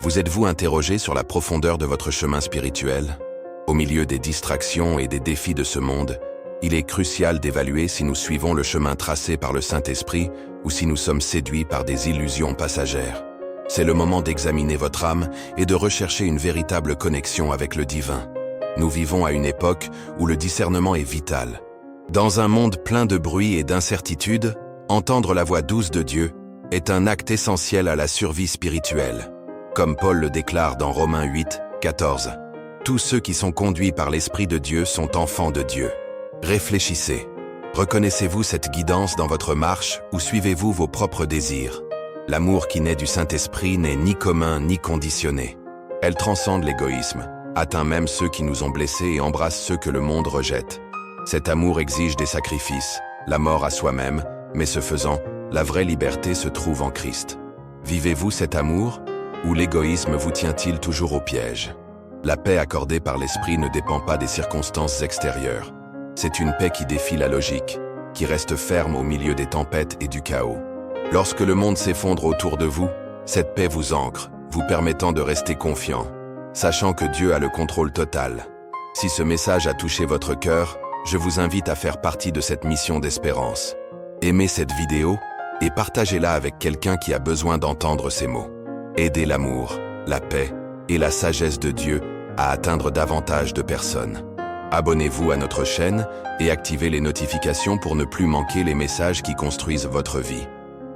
Vous êtes-vous interrogé sur la profondeur de votre chemin spirituel? Au milieu des distractions et des défis de ce monde, il est crucial d'évaluer si nous suivons le chemin tracé par le Saint-Esprit ou si nous sommes séduits par des illusions passagères. C'est le moment d'examiner votre âme et de rechercher une véritable connexion avec le divin. Nous vivons à une époque où le discernement est vital. Dans un monde plein de bruit et d'incertitudes, entendre la voix douce de Dieu est un acte essentiel à la survie spirituelle. Comme Paul le déclare dans Romains 8, 14. Tous ceux qui sont conduits par l'Esprit de Dieu sont enfants de Dieu. Réfléchissez. Reconnaissez-vous cette guidance dans votre marche ou suivez-vous vos propres désirs? L'amour qui naît du Saint-Esprit n'est ni commun ni conditionné. Elle transcende l'égoïsme, atteint même ceux qui nous ont blessés et embrasse ceux que le monde rejette. Cet amour exige des sacrifices, la mort à soi-même, mais ce faisant, la vraie liberté se trouve en Christ. Vivez-vous cet amour, ou l'égoïsme vous tient-il toujours au piège? La paix accordée par l'Esprit ne dépend pas des circonstances extérieures. C'est une paix qui défie la logique, qui reste ferme au milieu des tempêtes et du chaos. Lorsque le monde s'effondre autour de vous, cette paix vous ancre, vous permettant de rester confiant, sachant que Dieu a le contrôle total. Si ce message a touché votre cœur, je vous invite à faire partie de cette mission d'espérance. Aimez cette vidéo et partagez-la avec quelqu'un qui a besoin d'entendre ces mots. Aidez l'amour, la paix et la sagesse de Dieu à atteindre davantage de personnes. Abonnez-vous à notre chaîne et activez les notifications pour ne plus manquer les messages qui construisent votre vie.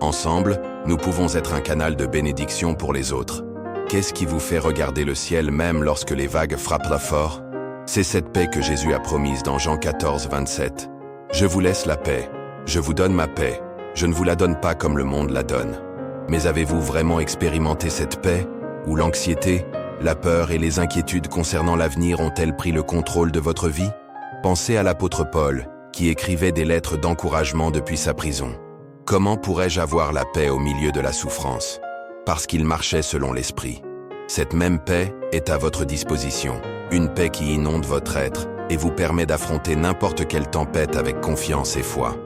Ensemble, nous pouvons être un canal de bénédiction pour les autres. Qu'est-ce qui vous fait regarder le ciel même lorsque les vagues frappent fort? C'est cette paix que Jésus a promise dans Jean 14, 27. Je vous laisse la paix, je vous donne ma paix, je ne vous la donne pas comme le monde la donne. Mais avez-vous vraiment expérimenté cette paix, ou l'anxiété, la peur et les inquiétudes concernant l'avenir ont-elles pris le contrôle de votre vie? Pensez à l'apôtre Paul, qui écrivait des lettres d'encouragement depuis sa prison. Comment pourrais-je avoir la paix au milieu de la souffrance? Parce qu'il marchait selon l'Esprit. Cette même paix est à votre disposition, une paix qui inonde votre être et vous permet d'affronter n'importe quelle tempête avec confiance et foi.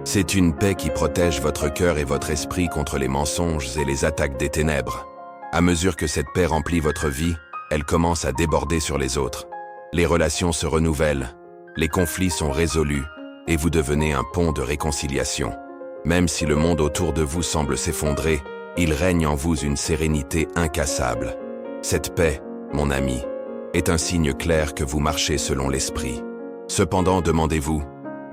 C'est une paix qui protège votre cœur et votre esprit contre les mensonges et les attaques des ténèbres. À mesure que cette paix remplit votre vie, elle commence à déborder sur les autres. Les relations se renouvellent, les conflits sont résolus et vous devenez un pont de réconciliation. Même si le monde autour de vous semble s'effondrer, il règne en vous une sérénité incassable. Cette paix, mon ami, est un signe clair que vous marchez selon l'Esprit. Cependant, demandez-vous,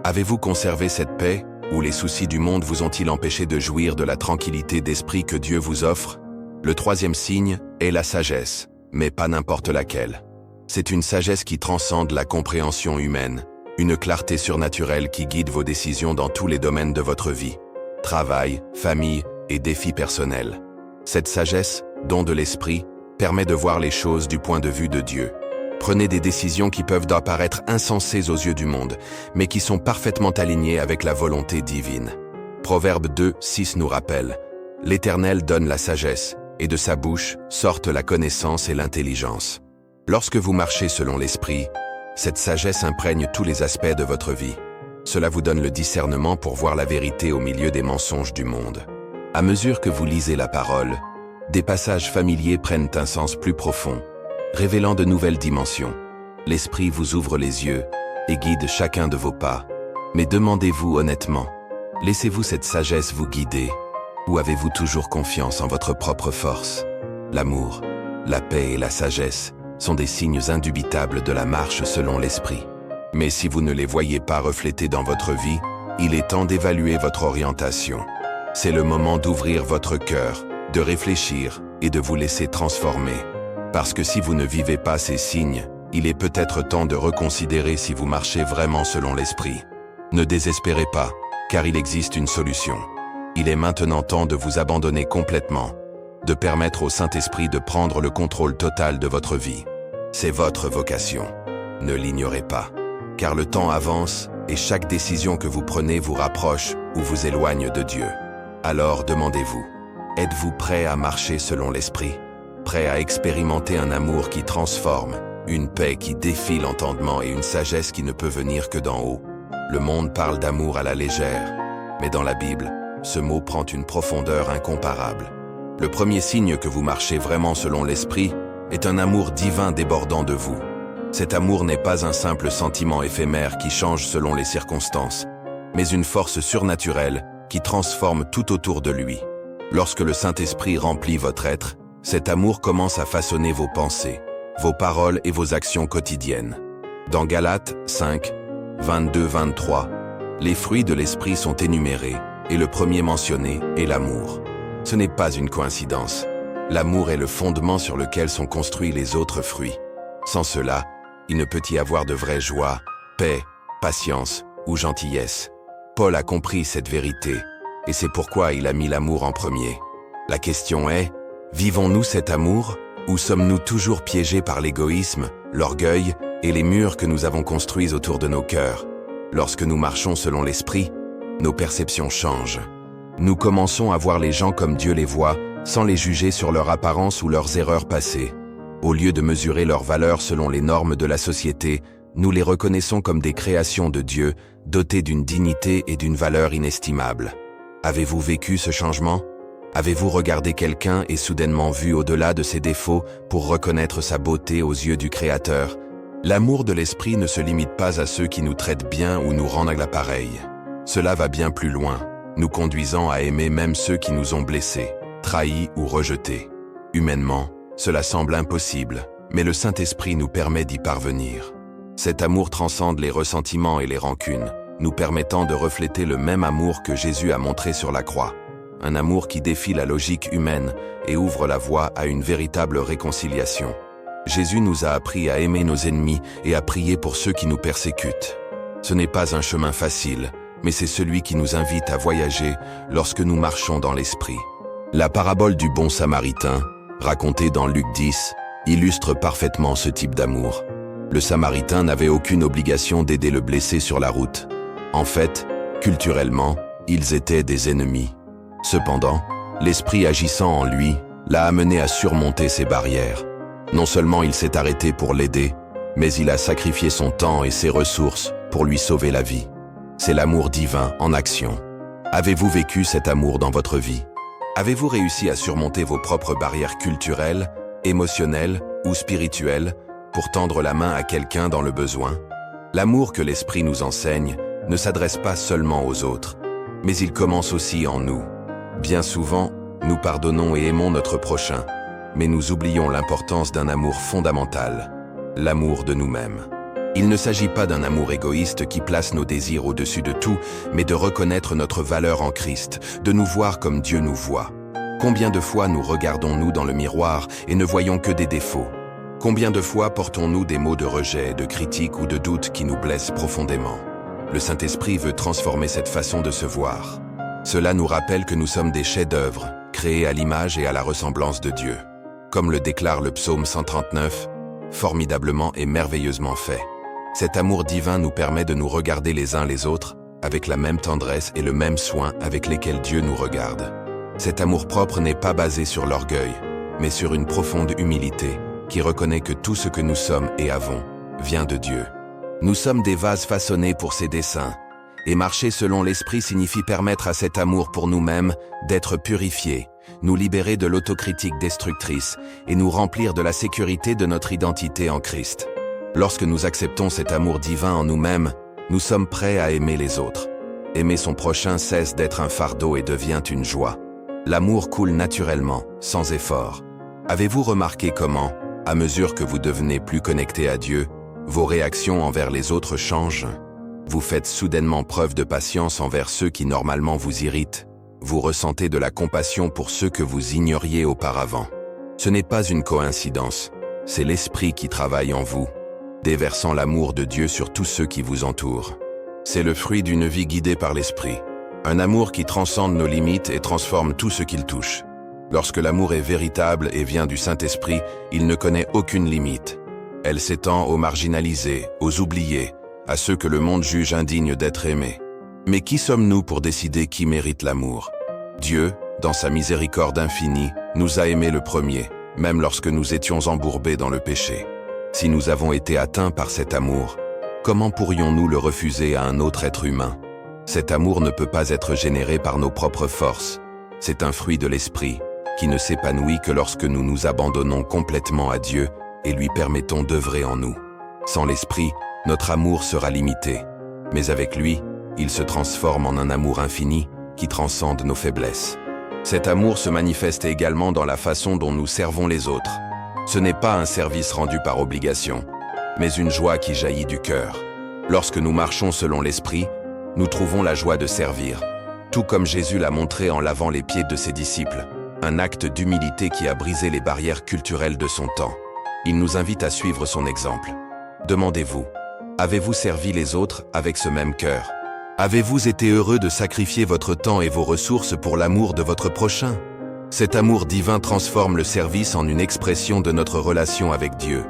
avez-vous conservé cette paix ou les soucis du monde vous ont-ils empêché de jouir de la tranquillité d'esprit que Dieu vous offre? Le troisième signe est la sagesse, mais pas n'importe laquelle. C'est une sagesse qui transcende la compréhension humaine, une clarté surnaturelle qui guide vos décisions dans tous les domaines de votre vie. Travail, famille et défis personnels. Cette sagesse, don de l'Esprit, permet de voir les choses du point de vue de Dieu. Prenez des décisions qui peuvent apparaître insensées aux yeux du monde, mais qui sont parfaitement alignées avec la volonté divine. Proverbe 2, 6 nous rappelle « L'Éternel donne la sagesse, et de sa bouche sortent la connaissance et l'intelligence. » Lorsque vous marchez selon l'Esprit, cette sagesse imprègne tous les aspects de votre vie. Cela vous donne le discernement pour voir la vérité au milieu des mensonges du monde. À mesure que vous lisez la parole, des passages familiers prennent un sens plus profond, révélant de nouvelles dimensions. L'Esprit vous ouvre les yeux et guide chacun de vos pas. Mais demandez-vous honnêtement, laissez-vous cette sagesse vous guider, ou avez-vous toujours confiance en votre propre force? L'amour, la paix et la sagesse sont des signes indubitables de la marche selon l'Esprit. Mais si vous ne les voyez pas reflétés dans votre vie, il est temps d'évaluer votre orientation. C'est le moment d'ouvrir votre cœur, de réfléchir et de vous laisser transformer. Parce que si vous ne vivez pas ces signes, il est peut-être temps de reconsidérer si vous marchez vraiment selon l'Esprit. Ne désespérez pas, car il existe une solution. Il est maintenant temps de vous abandonner complètement, de permettre au Saint-Esprit de prendre le contrôle total de votre vie. C'est votre vocation. Ne l'ignorez pas, car le temps avance et chaque décision que vous prenez vous rapproche ou vous éloigne de Dieu. Alors demandez-vous, êtes-vous prêt à marcher selon l'Esprit? Prêt à expérimenter un amour qui transforme, une paix qui défie l'entendement et une sagesse qui ne peut venir que d'en haut? Le monde parle d'amour à la légère, mais dans la Bible, ce mot prend une profondeur incomparable. Le premier signe que vous marchez vraiment selon l'Esprit est un amour divin débordant de vous. Cet amour n'est pas un simple sentiment éphémère qui change selon les circonstances, mais une force surnaturelle qui transforme tout autour de lui. Lorsque le Saint-Esprit remplit votre être, cet amour commence à façonner vos pensées, vos paroles et vos actions quotidiennes. Dans Galates 5, 22-23, les fruits de l'Esprit sont énumérés, et le premier mentionné est l'amour. Ce n'est pas une coïncidence. L'amour est le fondement sur lequel sont construits les autres fruits. Sans cela, il ne peut y avoir de vraie joie, paix, patience ou gentillesse. Paul a compris cette vérité, et c'est pourquoi il a mis l'amour en premier. La question est, vivons-nous cet amour, ou sommes-nous toujours piégés par l'égoïsme, l'orgueil et les murs que nous avons construits autour de nos cœurs? Lorsque nous marchons selon l'Esprit, nos perceptions changent. Nous commençons à voir les gens comme Dieu les voit, sans les juger sur leur apparence ou leurs erreurs passées. Au lieu de mesurer leurs valeurs selon les normes de la société, nous les reconnaissons comme des créations de Dieu, dotées d'une dignité et d'une valeur inestimables. Avez-vous vécu ce changement? Avez-vous regardé quelqu'un et soudainement vu au-delà de ses défauts pour reconnaître sa beauté aux yeux du Créateur? L'amour de l'Esprit ne se limite pas à ceux qui nous traitent bien ou nous rendent à l'appareil. Cela va bien plus loin, nous conduisant à aimer même ceux qui nous ont blessés, trahis ou rejetés. Humainement, cela semble impossible, mais le Saint-Esprit nous permet d'y parvenir. Cet amour transcende les ressentiments et les rancunes, nous permettant de refléter le même amour que Jésus a montré sur la croix. Un amour qui défie la logique humaine et ouvre la voie à une véritable réconciliation. Jésus nous a appris à aimer nos ennemis et à prier pour ceux qui nous persécutent. Ce n'est pas un chemin facile, mais c'est celui qui nous invite à voyager lorsque nous marchons dans l'Esprit. La parabole du bon Samaritain, racontée dans Luc 10, illustre parfaitement ce type d'amour. Le Samaritain n'avait aucune obligation d'aider le blessé sur la route. En fait, culturellement, ils étaient des ennemis. Cependant, l'Esprit agissant en lui l'a amené à surmonter ces barrières. Non seulement il s'est arrêté pour l'aider, mais il a sacrifié son temps et ses ressources pour lui sauver la vie. C'est l'amour divin en action. Avez-vous vécu cet amour dans votre vie? Avez-vous réussi à surmonter vos propres barrières culturelles, émotionnelles ou spirituelles pour tendre la main à quelqu'un dans le besoin? L'amour que l'Esprit nous enseigne ne s'adresse pas seulement aux autres, mais il commence aussi en nous. Bien souvent, nous pardonnons et aimons notre prochain, mais nous oublions l'importance d'un amour fondamental, l'amour de nous-mêmes. Il ne s'agit pas d'un amour égoïste qui place nos désirs au-dessus de tout, mais de reconnaître notre valeur en Christ, de nous voir comme Dieu nous voit. Combien de fois nous regardons-nous dans le miroir et ne voyons que des défauts? Combien de fois portons-nous des mots de rejet, de critique ou de doute qui nous blessent profondément? Le Saint-Esprit veut transformer cette façon de se voir. Cela nous rappelle que nous sommes des chefs-d'œuvre, créés à l'image et à la ressemblance de Dieu. Comme le déclare le psaume 139, formidablement et merveilleusement fait. Cet amour divin nous permet de nous regarder les uns les autres avec la même tendresse et le même soin avec lesquels Dieu nous regarde. Cet amour-propre n'est pas basé sur l'orgueil, mais sur une profonde humilité qui reconnaît que tout ce que nous sommes et avons vient de Dieu. Nous sommes des vases façonnés pour ses desseins, et marcher selon l'Esprit signifie permettre à cet amour pour nous-mêmes d'être purifié, nous libérer de l'autocritique destructrice et nous remplir de la sécurité de notre identité en Christ. Lorsque nous acceptons cet amour divin en nous-mêmes, nous sommes prêts à aimer les autres. Aimer son prochain cesse d'être un fardeau et devient une joie. L'amour coule naturellement, sans effort. Avez-vous remarqué comment, à mesure que vous devenez plus connecté à Dieu, vos réactions envers les autres changent? Vous faites soudainement preuve de patience envers ceux qui normalement vous irritent. Vous ressentez de la compassion pour ceux que vous ignoriez auparavant. Ce n'est pas une coïncidence, c'est l'Esprit qui travaille en vous, déversant l'amour de Dieu sur tous ceux qui vous entourent. C'est le fruit d'une vie guidée par l'Esprit, un amour qui transcende nos limites et transforme tout ce qu'il touche. Lorsque l'amour est véritable et vient du Saint-Esprit, il ne connaît aucune limite. Elle s'étend aux marginalisés, aux oubliés, à ceux que le monde juge indignes d'être aimés. Mais qui sommes-nous pour décider qui mérite l'amour? Dieu, dans sa miséricorde infinie, nous a aimés le premier, même lorsque nous étions embourbés dans le péché. Si nous avons été atteints par cet amour, comment pourrions-nous le refuser à un autre être humain? Cet amour ne peut pas être généré par nos propres forces. C'est un fruit de l'Esprit, qui ne s'épanouit que lorsque nous nous abandonnons complètement à Dieu et lui permettons d'œuvrer en nous. Sans l'Esprit, notre amour sera limité, mais avec lui, il se transforme en un amour infini qui transcende nos faiblesses. Cet amour se manifeste également dans la façon dont nous servons les autres. Ce n'est pas un service rendu par obligation, mais une joie qui jaillit du cœur. Lorsque nous marchons selon l'Esprit, nous trouvons la joie de servir, tout comme Jésus l'a montré en lavant les pieds de ses disciples, un acte d'humilité qui a brisé les barrières culturelles de son temps. Il nous invite à suivre son exemple. Demandez-vous, avez-vous servi les autres avec ce même cœur? Avez-vous été heureux de sacrifier votre temps et vos ressources pour l'amour de votre prochain? Cet amour divin transforme le service en une expression de notre relation avec Dieu.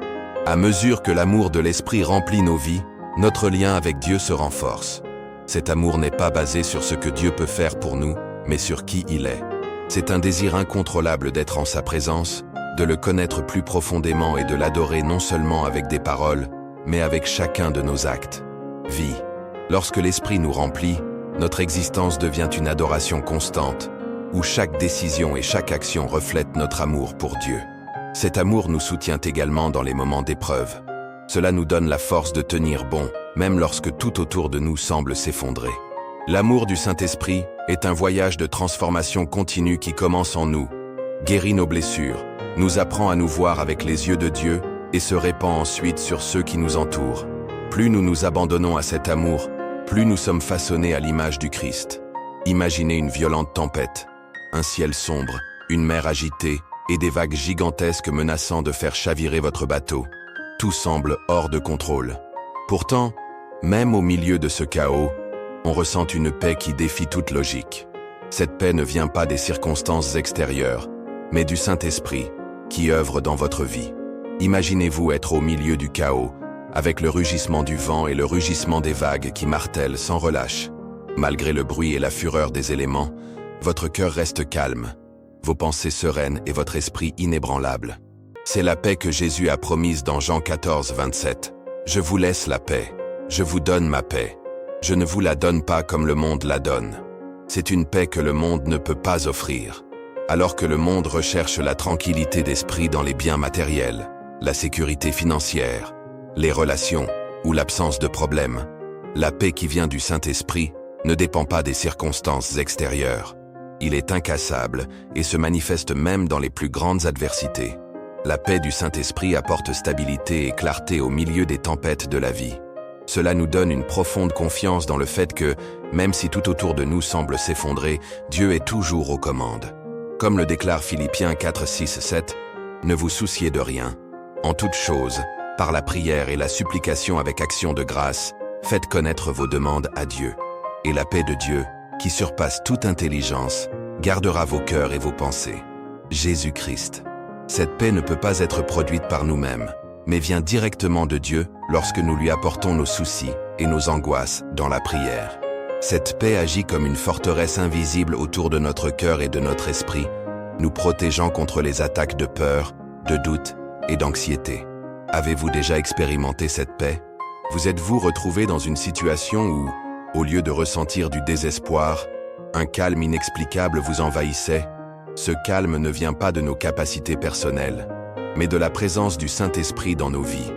À mesure que l'amour de l'Esprit remplit nos vies, notre lien avec Dieu se renforce. Cet amour n'est pas basé sur ce que Dieu peut faire pour nous, mais sur qui il est. C'est un désir incontrôlable d'être en sa présence, de le connaître plus profondément et de l'adorer non seulement avec des paroles, mais avec chacun de nos actes. Vie. Lorsque l'Esprit nous remplit, notre existence devient une adoration constante, où chaque décision et chaque action reflètent notre amour pour Dieu. Cet amour nous soutient également dans les moments d'épreuve. Cela nous donne la force de tenir bon, même lorsque tout autour de nous semble s'effondrer. L'amour du Saint-Esprit est un voyage de transformation continue qui commence en nous, guérit nos blessures, nous apprend à nous voir avec les yeux de Dieu et se répand ensuite sur ceux qui nous entourent. Plus nous nous abandonnons à cet amour, plus nous sommes façonnés à l'image du Christ. Imaginez une violente tempête, un ciel sombre, une mer agitée et des vagues gigantesques menaçant de faire chavirer votre bateau. Tout semble hors de contrôle. Pourtant, même au milieu de ce chaos, on ressent une paix qui défie toute logique. Cette paix ne vient pas des circonstances extérieures, mais du Saint-Esprit qui œuvre dans votre vie. Imaginez-vous être au milieu du chaos, avec le rugissement du vent et le rugissement des vagues qui martèlent sans relâche. Malgré le bruit et la fureur des éléments, votre cœur reste calme, vos pensées sereines et votre esprit inébranlable. C'est la paix que Jésus a promise dans Jean 14, 27. « Je vous laisse la paix, je vous donne ma paix. Je ne vous la donne pas comme le monde la donne. » C'est une paix que le monde ne peut pas offrir. Alors que le monde recherche la tranquillité d'esprit dans les biens matériels, la sécurité financière, les relations ou l'absence de problèmes, la paix qui vient du Saint-Esprit ne dépend pas des circonstances extérieures. Il est incassable et se manifeste même dans les plus grandes adversités. La paix du Saint-Esprit apporte stabilité et clarté au milieu des tempêtes de la vie. Cela nous donne une profonde confiance dans le fait que, même si tout autour de nous semble s'effondrer, Dieu est toujours aux commandes. Comme le déclare Philippiens 4, 6, 7, « Ne vous souciez de rien. En toute chose, par la prière et la supplication avec action de grâce, faites connaître vos demandes à Dieu. Et la paix de Dieu, qui surpasse toute intelligence, gardera vos cœurs et vos pensées. » Jésus-Christ. Cette paix ne peut pas être produite par nous-mêmes, mais vient directement de Dieu lorsque nous lui apportons nos soucis et nos angoisses dans la prière. Cette paix agit comme une forteresse invisible autour de notre cœur et de notre esprit, nous protégeant contre les attaques de peur, de doute et d'anxiété. Avez-vous déjà expérimenté cette paix? Vous êtes-vous retrouvé dans une situation où, au lieu de ressentir du désespoir, un calme inexplicable vous envahissait? Ce calme ne vient pas de nos capacités personnelles, mais de la présence du Saint-Esprit dans nos vies.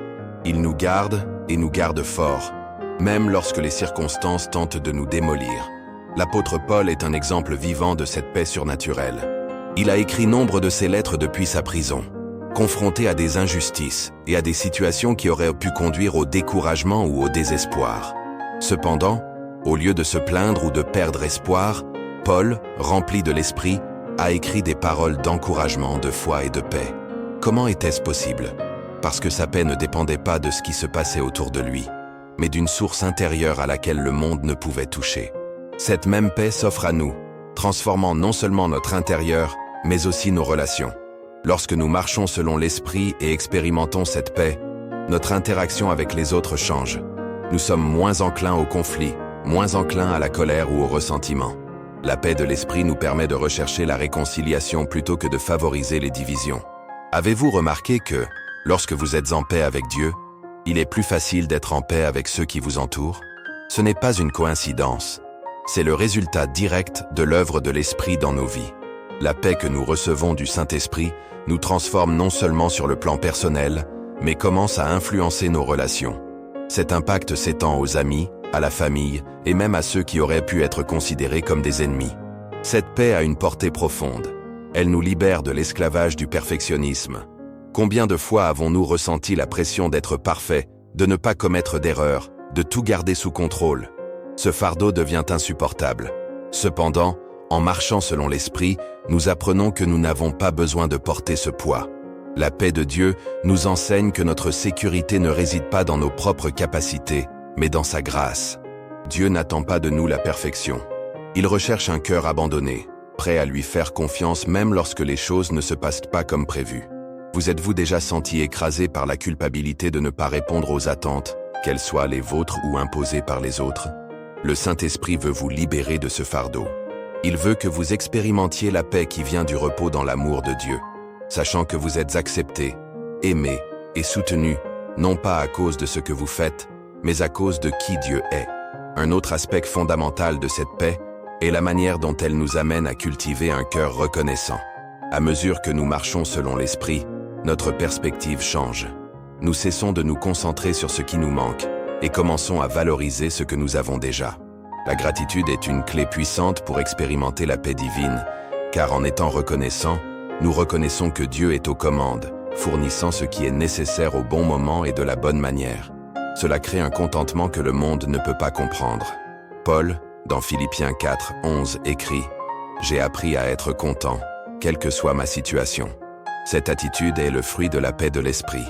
Il nous garde et nous garde fort, même lorsque les circonstances tentent de nous démolir. L'apôtre Paul est un exemple vivant de cette paix surnaturelle. Il a écrit nombre de ses lettres depuis sa prison, confronté à des injustices et à des situations qui auraient pu conduire au découragement ou au désespoir. Cependant, au lieu de se plaindre ou de perdre espoir, Paul, rempli de l'Esprit, a écrit des paroles d'encouragement, de foi et de paix. Comment était-ce possible? Parce que sa paix ne dépendait pas de ce qui se passait autour de lui, mais d'une source intérieure à laquelle le monde ne pouvait toucher. Cette même paix s'offre à nous, transformant non seulement notre intérieur, mais aussi nos relations. Lorsque nous marchons selon l'Esprit et expérimentons cette paix, notre interaction avec les autres change. Nous sommes moins enclins au conflit, moins enclins à la colère ou au ressentiment. La paix de l'Esprit nous permet de rechercher la réconciliation plutôt que de favoriser les divisions. Avez-vous remarqué que, lorsque vous êtes en paix avec Dieu, il est plus facile d'être en paix avec ceux qui vous entourent? Ce n'est pas une coïncidence. C'est le résultat direct de l'œuvre de l'Esprit dans nos vies. La paix que nous recevons du Saint-Esprit nous transforme non seulement sur le plan personnel, mais commence à influencer nos relations. Cet impact s'étend aux amis, à la famille et même à ceux qui auraient pu être considérés comme des ennemis. Cette paix a une portée profonde. Elle nous libère de l'esclavage du perfectionnisme. Combien de fois avons-nous ressenti la pression d'être parfait, de ne pas commettre d'erreurs, de tout garder sous contrôle? Ce fardeau devient insupportable. Cependant, en marchant selon l'Esprit, nous apprenons que nous n'avons pas besoin de porter ce poids. La paix de Dieu nous enseigne que notre sécurité ne réside pas dans nos propres capacités, mais dans sa grâce. Dieu n'attend pas de nous la perfection. Il recherche un cœur abandonné, prêt à lui faire confiance même lorsque les choses ne se passent pas comme prévu. Vous êtes-vous déjà senti écrasé par la culpabilité de ne pas répondre aux attentes, qu'elles soient les vôtres ou imposées par les autres? Le Saint-Esprit veut vous libérer de ce fardeau. Il veut que vous expérimentiez la paix qui vient du repos dans l'amour de Dieu, sachant que vous êtes accepté, aimé et soutenu, non pas à cause de ce que vous faites, mais à cause de qui Dieu est. Un autre aspect fondamental de cette paix est la manière dont elle nous amène à cultiver un cœur reconnaissant. À mesure que nous marchons selon l'Esprit, notre perspective change. Nous cessons de nous concentrer sur ce qui nous manque et commençons à valoriser ce que nous avons déjà. La gratitude est une clé puissante pour expérimenter la paix divine, car en étant reconnaissant, nous reconnaissons que Dieu est aux commandes, fournissant ce qui est nécessaire au bon moment et de la bonne manière. Cela crée un contentement que le monde ne peut pas comprendre. Paul, dans Philippiens 4, 11, écrit « J'ai appris à être content, quelle que soit ma situation. » Cette attitude est le fruit de la paix de l'Esprit.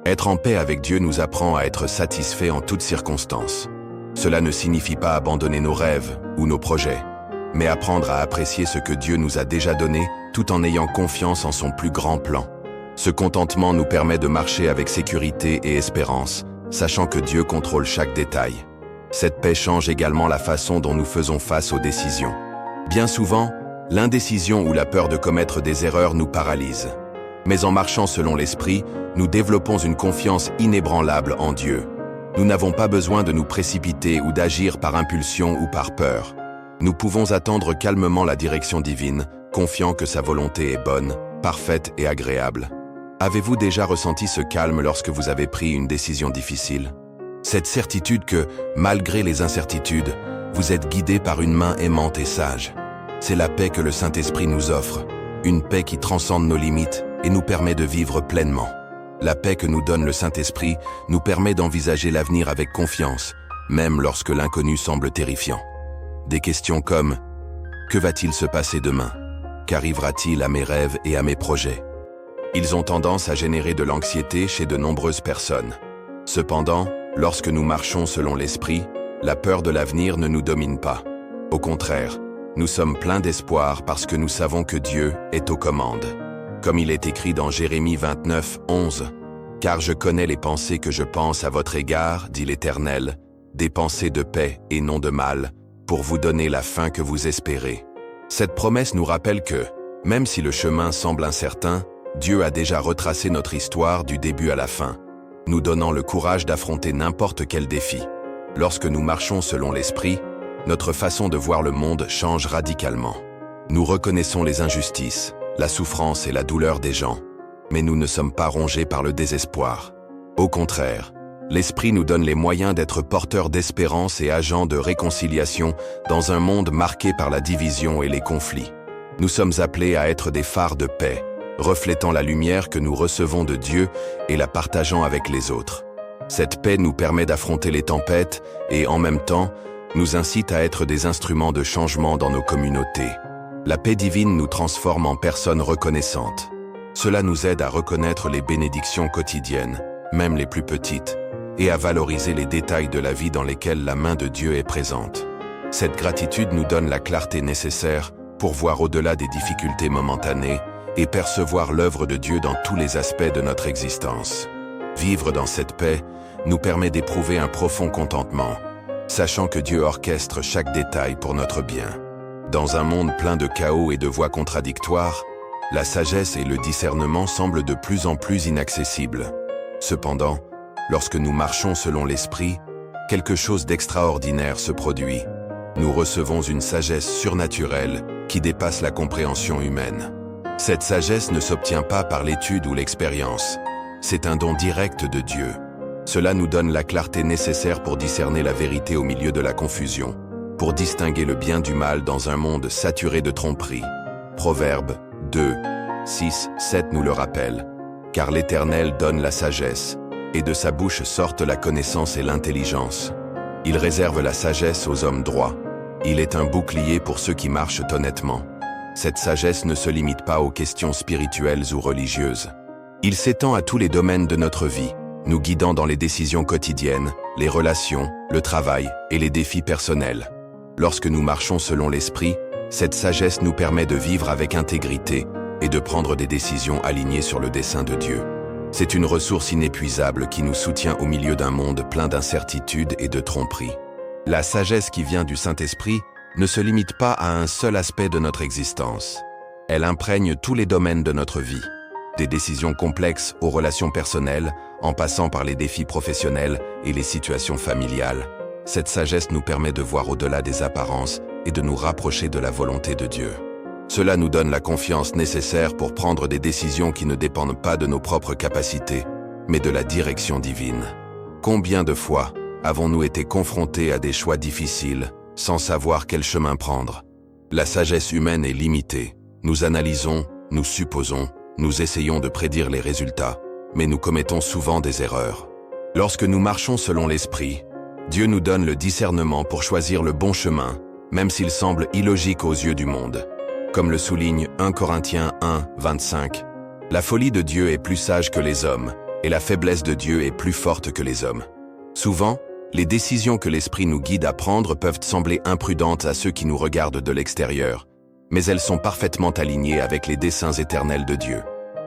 Être en paix avec Dieu nous apprend à être satisfait en toutes circonstances. Cela ne signifie pas abandonner nos rêves ou nos projets, mais apprendre à apprécier ce que Dieu nous a déjà donné tout en ayant confiance en son plus grand plan. Ce contentement nous permet de marcher avec sécurité et espérance, sachant que Dieu contrôle chaque détail. Cette paix change également la façon dont nous faisons face aux décisions. Bien souvent, l'indécision ou la peur de commettre des erreurs nous paralyse. Mais en marchant selon l'Esprit, nous développons une confiance inébranlable en Dieu. Nous n'avons pas besoin de nous précipiter ou d'agir par impulsion ou par peur. Nous pouvons attendre calmement la direction divine, confiant que sa volonté est bonne, parfaite et agréable. Avez-vous déjà ressenti ce calme lorsque vous avez pris une décision difficile? Cette certitude que, malgré les incertitudes, vous êtes guidé par une main aimante et sage. C'est la paix que le Saint-Esprit nous offre, une paix qui transcende nos limites et nous permet de vivre pleinement. La paix que nous donne le Saint-Esprit nous permet d'envisager l'avenir avec confiance, même lorsque l'inconnu semble terrifiant. Des questions comme « Que va-t-il se passer demain? Qu'arrivera-t-il à mes rêves et à mes projets ?» Ils ont tendance à générer de l'anxiété chez de nombreuses personnes. Cependant, lorsque nous marchons selon l'Esprit, la peur de l'avenir ne nous domine pas. Au contraire, nous sommes pleins d'espoir parce que nous savons que Dieu est aux commandes. Comme il est écrit dans Jérémie 29, 11, « Car je connais les pensées que je pense à votre égard, dit l'Éternel, des pensées de paix et non de mal, pour vous donner la fin que vous espérez. » Cette promesse nous rappelle que, même si le chemin semble incertain, Dieu a déjà retracé notre histoire du début à la fin, nous donnant le courage d'affronter n'importe quel défi. Lorsque nous marchons selon l'Esprit, notre façon de voir le monde change radicalement. Nous reconnaissons les injustices, la souffrance et la douleur des gens, mais nous ne sommes pas rongés par le désespoir. Au contraire, l'Esprit nous donne les moyens d'être porteurs d'espérance et agents de réconciliation dans un monde marqué par la division et les conflits. Nous sommes appelés à être des phares de paix, reflétant la lumière que nous recevons de Dieu et la partageant avec les autres. Cette paix nous permet d'affronter les tempêtes et, en même temps, nous incite à être des instruments de changement dans nos communautés. La paix divine nous transforme en personnes reconnaissantes. Cela nous aide à reconnaître les bénédictions quotidiennes, même les plus petites, et à valoriser les détails de la vie dans lesquels la main de Dieu est présente. Cette gratitude nous donne la clarté nécessaire pour voir au-delà des difficultés momentanées et percevoir l'œuvre de Dieu dans tous les aspects de notre existence. Vivre dans cette paix nous permet d'éprouver un profond contentement, sachant que Dieu orchestre chaque détail pour notre bien. Dans un monde plein de chaos et de voix contradictoires, la sagesse et le discernement semblent de plus en plus inaccessibles. Cependant, lorsque nous marchons selon l'Esprit, quelque chose d'extraordinaire se produit. Nous recevons une sagesse surnaturelle qui dépasse la compréhension humaine. Cette sagesse ne s'obtient pas par l'étude ou l'expérience. C'est un don direct de Dieu. Cela nous donne la clarté nécessaire pour discerner la vérité au milieu de la confusion, pour distinguer le bien du mal dans un monde saturé de tromperies. Proverbes 2, 6, 7 nous le rappelle. Car l'Éternel donne la sagesse, et de sa bouche sortent la connaissance et l'intelligence. Il réserve la sagesse aux hommes droits. Il est un bouclier pour ceux qui marchent honnêtement. Cette sagesse ne se limite pas aux questions spirituelles ou religieuses. Il s'étend à tous les domaines de notre vie, nous guidant dans les décisions quotidiennes, les relations, le travail et les défis personnels. Lorsque nous marchons selon l'Esprit, cette sagesse nous permet de vivre avec intégrité et de prendre des décisions alignées sur le dessein de Dieu. C'est une ressource inépuisable qui nous soutient au milieu d'un monde plein d'incertitudes et de tromperies. La sagesse qui vient du Saint-Esprit ne se limite pas à un seul aspect de notre existence. Elle imprègne tous les domaines de notre vie, des décisions complexes aux relations personnelles, en passant par les défis professionnels et les situations familiales. Cette sagesse nous permet de voir au-delà des apparences et de nous rapprocher de la volonté de Dieu. Cela nous donne la confiance nécessaire pour prendre des décisions qui ne dépendent pas de nos propres capacités, mais de la direction divine. Combien de fois avons-nous été confrontés à des choix difficiles, sans savoir quel chemin prendre? La sagesse humaine est limitée. Nous analysons, nous supposons, nous essayons de prédire les résultats, mais nous commettons souvent des erreurs. Lorsque nous marchons selon l'Esprit, Dieu nous donne le discernement pour choisir le bon chemin, même s'il semble illogique aux yeux du monde. Comme le souligne 1 Corinthiens 1, 25, « La folie de Dieu est plus sage que les hommes, et la faiblesse de Dieu est plus forte que les hommes. » Souvent, les décisions que l'Esprit nous guide à prendre peuvent sembler imprudentes à ceux qui nous regardent de l'extérieur, mais elles sont parfaitement alignées avec les desseins éternels de Dieu.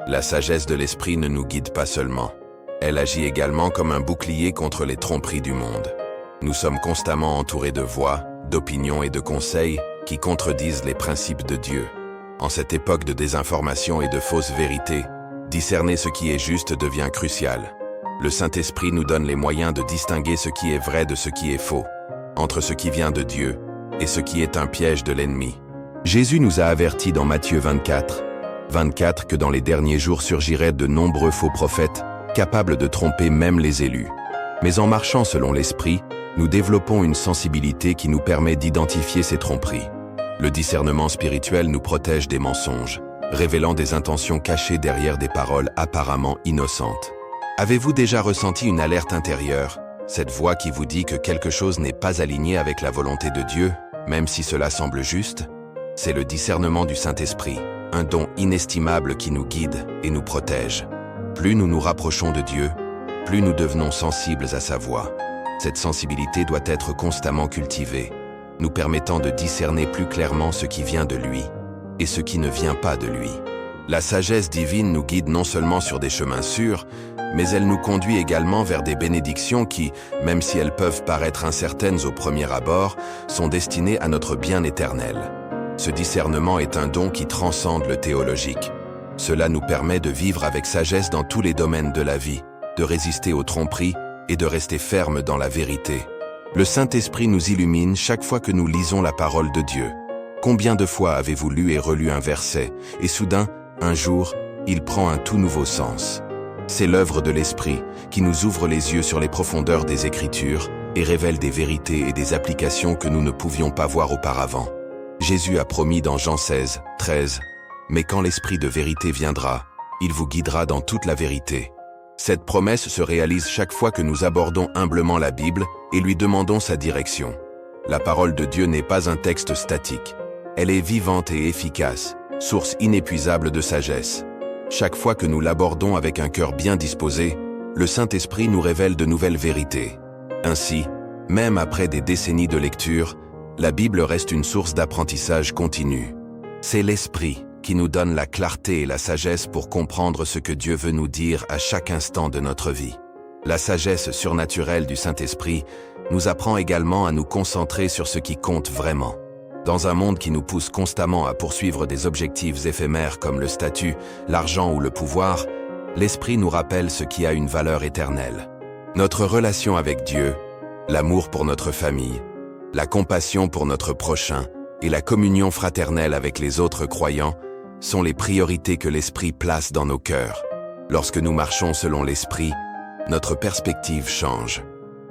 La sagesse de l'Esprit ne nous guide pas seulement. Elle agit également comme un bouclier contre les tromperies du monde. Nous sommes constamment entourés de voix, d'opinions et de conseils qui contredisent les principes de Dieu. En cette époque de désinformation et de fausses vérités, discerner ce qui est juste devient crucial. Le Saint-Esprit nous donne les moyens de distinguer ce qui est vrai de ce qui est faux, entre ce qui vient de Dieu et ce qui est un piège de l'ennemi. Jésus nous a avertis dans Matthieu 24 que dans les derniers jours surgiraient de nombreux faux prophètes, capables de tromper même les élus. Mais en marchant selon l'Esprit, nous développons une sensibilité qui nous permet d'identifier ces tromperies. Le discernement spirituel nous protège des mensonges, révélant des intentions cachées derrière des paroles apparemment innocentes. Avez-vous déjà ressenti une alerte intérieure, cette voix qui vous dit que quelque chose n'est pas aligné avec la volonté de Dieu, même si cela semble juste? C'est le discernement du Saint-Esprit, un don inestimable qui nous guide et nous protège. Plus nous nous rapprochons de Dieu, plus nous devenons sensibles à sa voix. Cette sensibilité doit être constamment cultivée, nous permettant de discerner plus clairement ce qui vient de lui et ce qui ne vient pas de lui. La sagesse divine nous guide non seulement sur des chemins sûrs, mais elle nous conduit également vers des bénédictions qui, même si elles peuvent paraître incertaines au premier abord, sont destinées à notre bien éternel. Ce discernement est un don qui transcende le théologique. Cela nous permet de vivre avec sagesse dans tous les domaines de la vie, de résister aux tromperies et de rester ferme dans la vérité. Le Saint-Esprit nous illumine chaque fois que nous lisons la parole de Dieu. Combien de fois avez-vous lu et relu un verset, et soudain, un jour, il prend un tout nouveau sens? C'est l'œuvre de l'Esprit qui nous ouvre les yeux sur les profondeurs des Écritures et révèle des vérités et des applications que nous ne pouvions pas voir auparavant. Jésus a promis dans Jean 16, 13, « Mais quand l'Esprit de vérité viendra, il vous guidera dans toute la vérité. » Cette promesse se réalise chaque fois que nous abordons humblement la Bible et lui demandons sa direction. La parole de Dieu n'est pas un texte statique. Elle est vivante et efficace, source inépuisable de sagesse. Chaque fois que nous l'abordons avec un cœur bien disposé, le Saint-Esprit nous révèle de nouvelles vérités. Ainsi, même après des décennies de lecture, la Bible reste une source d'apprentissage continu. C'est l'Esprit qui nous donne la clarté et la sagesse pour comprendre ce que Dieu veut nous dire à chaque instant de notre vie. La sagesse surnaturelle du Saint-Esprit nous apprend également à nous concentrer sur ce qui compte vraiment. Dans un monde qui nous pousse constamment à poursuivre des objectifs éphémères comme le statut, l'argent ou le pouvoir, l'Esprit nous rappelle ce qui a une valeur éternelle. Notre relation avec Dieu, l'amour pour notre famille, la compassion pour notre prochain et la communion fraternelle avec les autres croyants sont les priorités que l'Esprit place dans nos cœurs. Lorsque nous marchons selon l'Esprit, notre perspective change.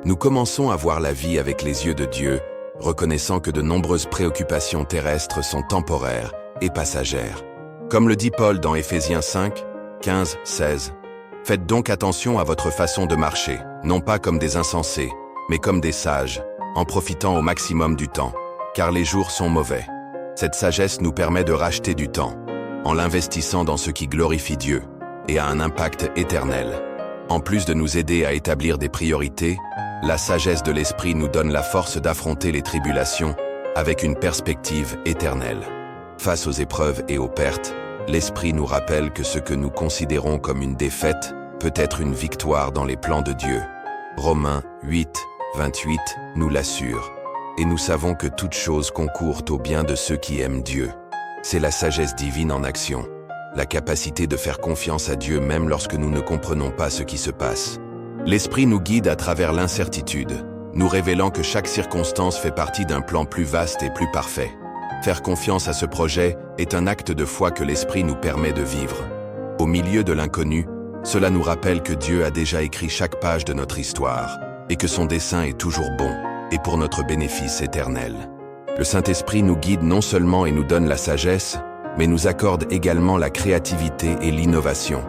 Nous commençons à voir la vie avec les yeux de Dieu, reconnaissant que de nombreuses préoccupations terrestres sont temporaires et passagères. Comme le dit Paul dans Éphésiens 5, 15, 16. « Faites donc attention à votre façon de marcher, non pas comme des insensés, mais comme des sages, en profitant au maximum du temps, car les jours sont mauvais. » Cette sagesse nous permet de racheter du temps, en l'investissant dans ce qui glorifie Dieu et a un impact éternel. En plus de nous aider à établir des priorités, la sagesse de l'Esprit nous donne la force d'affronter les tribulations avec une perspective éternelle. Face aux épreuves et aux pertes, l'Esprit nous rappelle que ce que nous considérons comme une défaite peut être une victoire dans les plans de Dieu. Romains 8, 28 nous l'assure. Et nous savons que toutes choses concourent au bien de ceux qui aiment Dieu. C'est la sagesse divine en action, la capacité de faire confiance à Dieu même lorsque nous ne comprenons pas ce qui se passe. L'Esprit nous guide à travers l'incertitude, nous révélant que chaque circonstance fait partie d'un plan plus vaste et plus parfait. Faire confiance à ce projet est un acte de foi que l'Esprit nous permet de vivre. Au milieu de l'inconnu, cela nous rappelle que Dieu a déjà écrit chaque page de notre histoire et que son dessein est toujours bon et pour notre bénéfice éternel. Le Saint-Esprit nous guide non seulement et nous donne la sagesse, mais nous accorde également la créativité et l'innovation.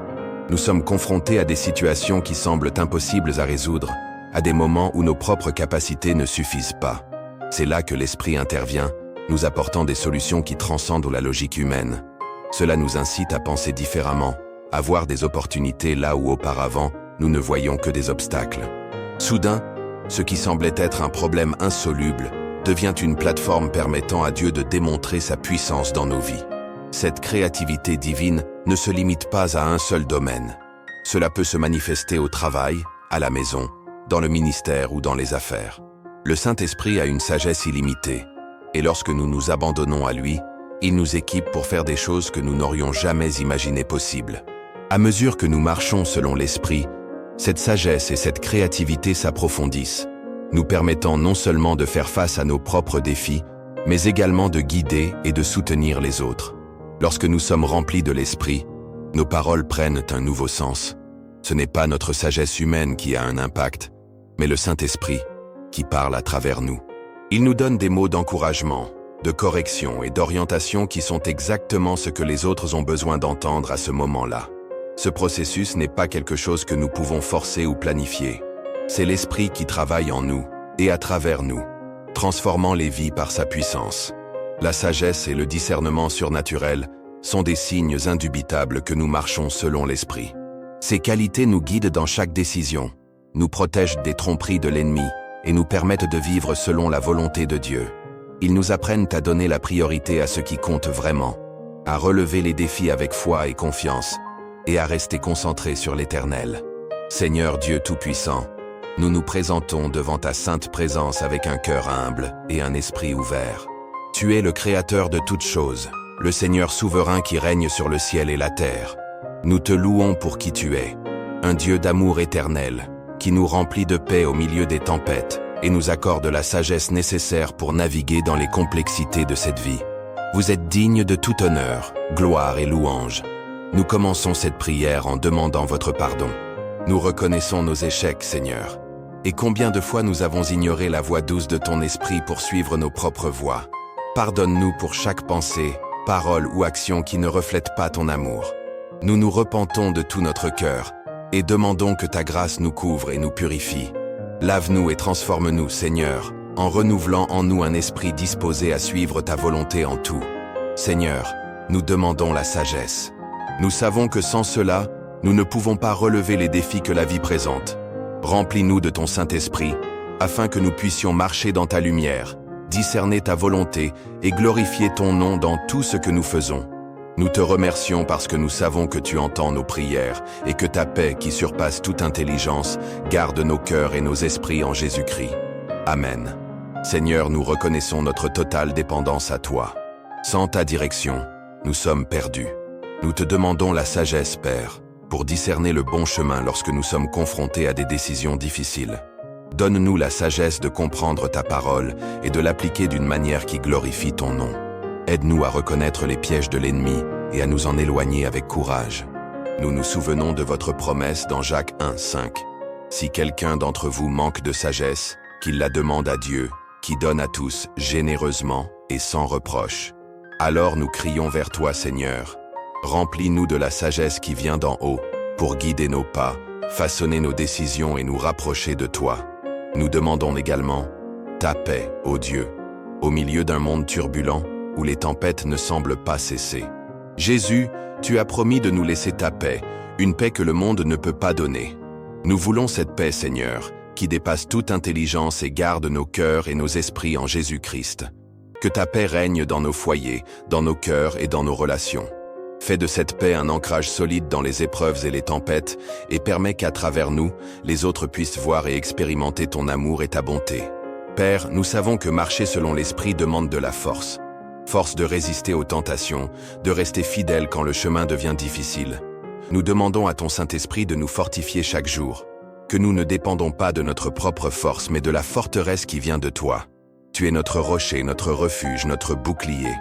Nous sommes confrontés à des situations qui semblent impossibles à résoudre, à des moments où nos propres capacités ne suffisent pas. C'est là que l'Esprit intervient, nous apportant des solutions qui transcendent la logique humaine. Cela nous incite à penser différemment, à voir des opportunités là où auparavant, nous ne voyions que des obstacles. Soudain, ce qui semblait être un problème insoluble devient une plateforme permettant à Dieu de démontrer sa puissance dans nos vies. Cette créativité divine ne se limite pas à un seul domaine. Cela peut se manifester au travail, à la maison, dans le ministère ou dans les affaires. Le Saint-Esprit a une sagesse illimitée, et lorsque nous nous abandonnons à lui, il nous équipe pour faire des choses que nous n'aurions jamais imaginées possibles. À mesure que nous marchons selon l'Esprit, cette sagesse et cette créativité s'approfondissent, nous permettant non seulement de faire face à nos propres défis, mais également de guider et de soutenir les autres. Lorsque nous sommes remplis de l'Esprit, nos paroles prennent un nouveau sens. Ce n'est pas notre sagesse humaine qui a un impact, mais le Saint-Esprit qui parle à travers nous. Il nous donne des mots d'encouragement, de correction et d'orientation qui sont exactement ce que les autres ont besoin d'entendre à ce moment-là. Ce processus n'est pas quelque chose que nous pouvons forcer ou planifier. C'est l'Esprit qui travaille en nous et à travers nous, transformant les vies par sa puissance. La sagesse et le discernement surnaturel sont des signes indubitables que nous marchons selon l'Esprit. Ces qualités nous guident dans chaque décision, nous protègent des tromperies de l'ennemi et nous permettent de vivre selon la volonté de Dieu. Ils nous apprennent à donner la priorité à ce qui compte vraiment, à relever les défis avec foi et confiance, et à rester concentrés sur l'Éternel. Seigneur Dieu Tout-Puissant, nous nous présentons devant ta sainte présence avec un cœur humble et un esprit ouvert. Tu es le Créateur de toutes choses, le Seigneur souverain qui règne sur le ciel et la terre. Nous te louons pour qui tu es, un Dieu d'amour éternel, qui nous remplit de paix au milieu des tempêtes et nous accorde la sagesse nécessaire pour naviguer dans les complexités de cette vie. Vous êtes digne de tout honneur, gloire et louange. Nous commençons cette prière en demandant votre pardon. Nous reconnaissons nos échecs, Seigneur. Et combien de fois nous avons ignoré la voix douce de ton esprit pour suivre nos propres voies. Pardonne-nous pour chaque pensée, parole ou action qui ne reflète pas ton amour. Nous nous repentons de tout notre cœur et demandons que ta grâce nous couvre et nous purifie. Lave-nous et transforme-nous, Seigneur, en renouvelant en nous un esprit disposé à suivre ta volonté en tout. Seigneur, nous demandons la sagesse. Nous savons que sans cela, nous ne pouvons pas relever les défis que la vie présente. Remplis-nous de ton Saint-Esprit, afin que nous puissions marcher dans ta lumière, discerner ta volonté et glorifier ton nom dans tout ce que nous faisons. Nous te remercions parce que nous savons que tu entends nos prières et que ta paix qui surpasse toute intelligence garde nos cœurs et nos esprits en Jésus-Christ. Amen. Seigneur, nous reconnaissons notre totale dépendance à toi. Sans ta direction, nous sommes perdus. Nous te demandons la sagesse, Père, pour discerner le bon chemin lorsque nous sommes confrontés à des décisions difficiles. Donne-nous la sagesse de comprendre ta parole et de l'appliquer d'une manière qui glorifie ton nom. Aide-nous à reconnaître les pièges de l'ennemi et à nous en éloigner avec courage. Nous nous souvenons de votre promesse dans Jacques 1:5. Si quelqu'un d'entre vous manque de sagesse, qu'il la demande à Dieu, qui donne à tous généreusement et sans reproche. Alors nous crions vers toi, Seigneur. Remplis-nous de la sagesse qui vient d'en haut, pour guider nos pas, façonner nos décisions et nous rapprocher de toi. Nous demandons également ta paix, ô Dieu, au milieu d'un monde turbulent où les tempêtes ne semblent pas cesser. Jésus, tu as promis de nous laisser ta paix, une paix que le monde ne peut pas donner. Nous voulons cette paix, Seigneur, qui dépasse toute intelligence et garde nos cœurs et nos esprits en Jésus-Christ. Que ta paix règne dans nos foyers, dans nos cœurs et dans nos relations. Fais de cette paix un ancrage solide dans les épreuves et les tempêtes et permets qu'à travers nous, les autres puissent voir et expérimenter ton amour et ta bonté. Père, nous savons que marcher selon l'Esprit demande de la force. Force de résister aux tentations, de rester fidèle quand le chemin devient difficile. Nous demandons à ton Saint-Esprit de nous fortifier chaque jour. Que nous ne dépendons pas de notre propre force, mais de la forteresse qui vient de toi. Tu es notre rocher, notre refuge, notre bouclier.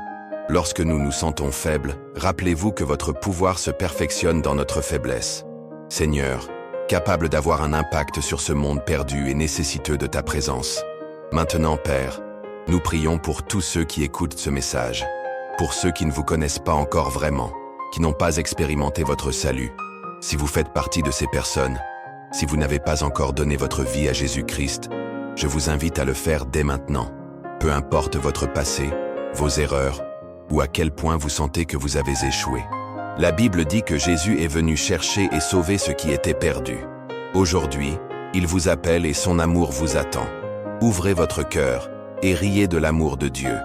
Lorsque nous nous sentons faibles, rappelez-vous que votre pouvoir se perfectionne dans notre faiblesse. Seigneur, capable d'avoir un impact sur ce monde perdu et nécessiteux de ta présence. Maintenant, Père, nous prions pour tous ceux qui écoutent ce message, pour ceux qui ne vous connaissent pas encore vraiment, qui n'ont pas expérimenté votre salut. Si vous faites partie de ces personnes, si vous n'avez pas encore donné votre vie à Jésus-Christ, je vous invite à le faire dès maintenant. Peu importe votre passé, vos erreurs, ou à quel point vous sentez que vous avez échoué. La Bible dit que Jésus est venu chercher et sauver ce qui était perdu. Aujourd'hui, il vous appelle et son amour vous attend. Ouvrez votre cœur et riez de l'amour de Dieu.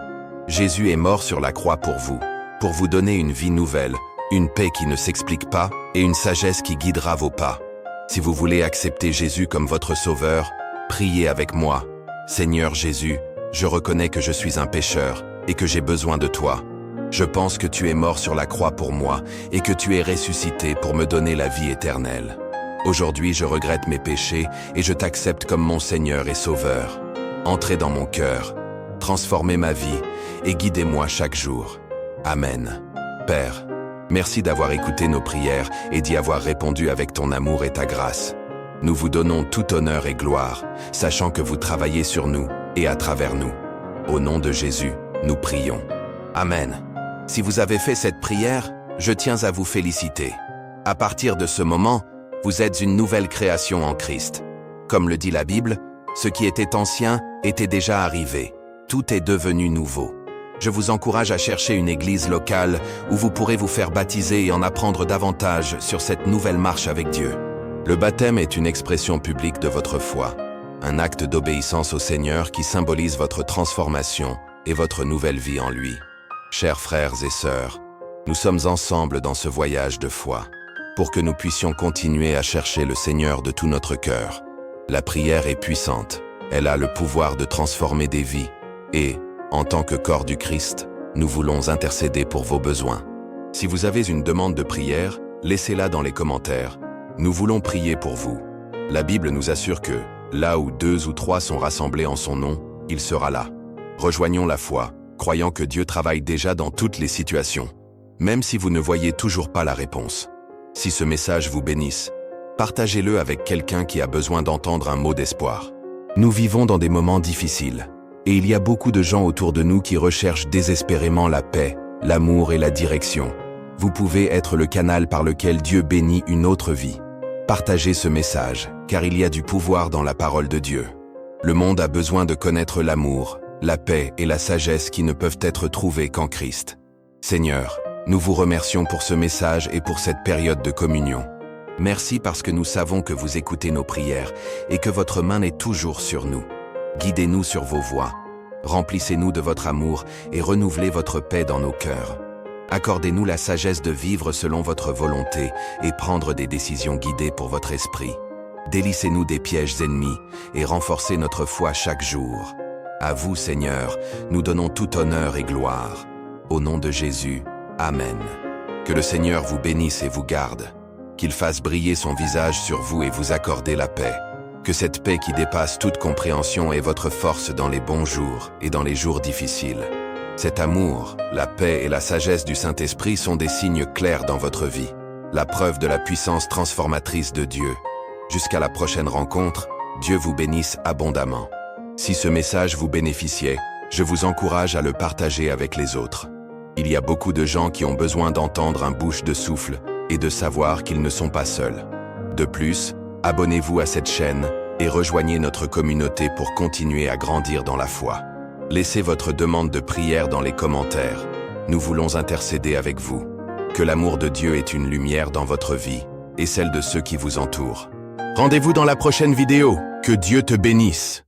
Jésus est mort sur la croix pour vous donner une vie nouvelle, une paix qui ne s'explique pas et une sagesse qui guidera vos pas. Si vous voulez accepter Jésus comme votre sauveur, priez avec moi. Seigneur Jésus, je reconnais que je suis un pécheur et que j'ai besoin de toi. Je pense que tu es mort sur la croix pour moi et que tu es ressuscité pour me donner la vie éternelle. Aujourd'hui, je regrette mes péchés et je t'accepte comme mon Seigneur et Sauveur. Entrez dans mon cœur, transformez ma vie et guidez-moi chaque jour. Amen. Père, merci d'avoir écouté nos prières et d'y avoir répondu avec ton amour et ta grâce. Nous vous donnons tout honneur et gloire, sachant que vous travaillez sur nous et à travers nous. Au nom de Jésus, nous prions. Amen. Si vous avez fait cette prière, je tiens à vous féliciter. À partir de ce moment, vous êtes une nouvelle création en Christ. Comme le dit la Bible, ce qui était ancien était déjà arrivé. Tout est devenu nouveau. Je vous encourage à chercher une église locale où vous pourrez vous faire baptiser et en apprendre davantage sur cette nouvelle marche avec Dieu. Le baptême est une expression publique de votre foi, un acte d'obéissance au Seigneur qui symbolise votre transformation et votre nouvelle vie en lui. Chers frères et sœurs, nous sommes ensemble dans ce voyage de foi, pour que nous puissions continuer à chercher le Seigneur de tout notre cœur. La prière est puissante, elle a le pouvoir de transformer des vies, et, en tant que corps du Christ, nous voulons intercéder pour vos besoins. Si vous avez une demande de prière, laissez-la dans les commentaires. Nous voulons prier pour vous. La Bible nous assure que, là où 2 ou 3 sont rassemblés en son nom, il sera là. Rejoignons la foi, croyant que Dieu travaille déjà dans toutes les situations, même si vous ne voyez toujours pas la réponse. Si ce message vous bénisse, partagez-le avec quelqu'un qui a besoin d'entendre un mot d'espoir. Nous vivons dans des moments difficiles, et il y a beaucoup de gens autour de nous qui recherchent désespérément la paix, l'amour et la direction. Vous pouvez être le canal par lequel Dieu bénit une autre vie. Partagez ce message, car il y a du pouvoir dans la parole de Dieu. Le monde a besoin de connaître l'amour, la paix et la sagesse qui ne peuvent être trouvées qu'en Christ. Seigneur, nous vous remercions pour ce message et pour cette période de communion. Merci parce que nous savons que vous écoutez nos prières et que votre main est toujours sur nous. Guidez-nous sur vos voies. Remplissez-nous de votre amour et renouvelez votre paix dans nos cœurs. Accordez-nous la sagesse de vivre selon votre volonté et prendre des décisions guidées pour votre esprit. Délissez-nous des pièges ennemis et renforcez notre foi chaque jour. À vous, Seigneur, nous donnons tout honneur et gloire. Au nom de Jésus, Amen. Que le Seigneur vous bénisse et vous garde. Qu'il fasse briller son visage sur vous et vous accorder la paix. Que cette paix qui dépasse toute compréhension est votre force dans les bons jours et dans les jours difficiles. Cet amour, la paix et la sagesse du Saint-Esprit sont des signes clairs dans votre vie, la preuve de la puissance transformatrice de Dieu. Jusqu'à la prochaine rencontre, Dieu vous bénisse abondamment. Si ce message vous bénéficiait, je vous encourage à le partager avec les autres. Il y a beaucoup de gens qui ont besoin d'entendre un bouche de souffle et de savoir qu'ils ne sont pas seuls. De plus, abonnez-vous à cette chaîne et rejoignez notre communauté pour continuer à grandir dans la foi. Laissez votre demande de prière dans les commentaires. Nous voulons intercéder avec vous. Que l'amour de Dieu est une lumière dans votre vie et celle de ceux qui vous entourent. Rendez-vous dans la prochaine vidéo. Que Dieu te bénisse.